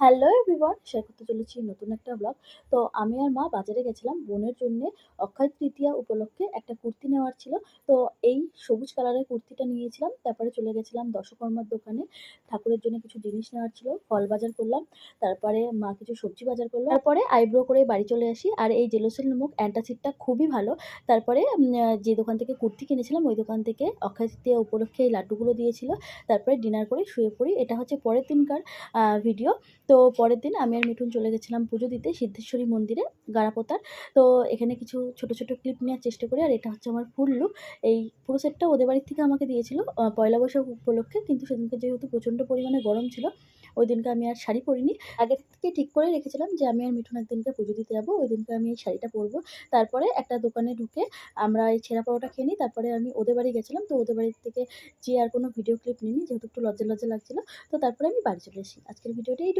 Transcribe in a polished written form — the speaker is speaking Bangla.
হ্যালো এভরিওয়ান, শেয়ার করতে চলেছি নতুন একটা ব্লগ। তো আমি আর মা বাজারে গেছিলাম বোনের জন্যে অক্ষয় তৃতীয়া উপলক্ষে একটা কুর্তি নেওয়ার ছিল। তো এই সবুজ কালারের কুর্তিটা নিয়েছিলাম। তারপরে চলে গেছিলাম দশকর্মার দোকানে। ঠাকুরের জন্য কিছু জিনিস নেওয়ার ছিল, ফল বাজার করলাম। তারপরে মা কিছু সবজি বাজার করলো। তারপরে আইব্রো করে বাড়ি চলে আসি। আর এই জেলোসিল নামক অ্যান্টাসিডটা খুবই ভালো। তারপরে যে দোকান থেকে কুর্তি কিনেছিলাম ওই দোকান থেকে অক্ষয় তৃতীয়া উপলক্ষে এই লাড্ডুগুলো দিয়েছিল। তারপরে ডিনার করে শুয়ে পড়ি। এটা হচ্ছে পরের দিনকার ভিডিও। তো পরের দিন আমি আর মিঠুন চলে গেছিলাম পুজো দিতে সিদ্ধেশ্বরী মন্দিরে, গাড়াপোতার। তো এখানে কিছু ছোট ছোট ক্লিপ নেওয়ার চেষ্টা করি। আর এটা হচ্ছে আমার ফুল লুক। এই পুরো সেটটা ওদের বাড়ির থেকে আমাকে দিয়েছিল পয়লা বৈশাখ উপলক্ষে। কিন্তু সেদিনকে যেহেতু প্রচণ্ড পরিমাণে গরম ছিল, ওই দিনকে আমি আর শাড়ি পরিনি। আগে থেকে ঠিক করে রেখেছিলাম যে আমি আর মিঠুন একদিনকে পুজো দিতে যাবো, ওই দিনকে আমি এই শাড়িটা পরবো। তারপরে একটা দোকানে ঢুকে আমরা এই ছেঁড়া পাওয়াটা খেয়ে নিই। তারপরে আমি ওদের বাড়ি গেছিলাম। তো ওদের বাড়ির থেকে যে আর কোনো ভিডিও ক্লিপ নিইনি, যেহেতু একটু লজ্জা লজ্জা লাগছিলো। তো তারপরে আমি বাড়ি চলে আসি। আজকের ভিডিওটা এইটুকু।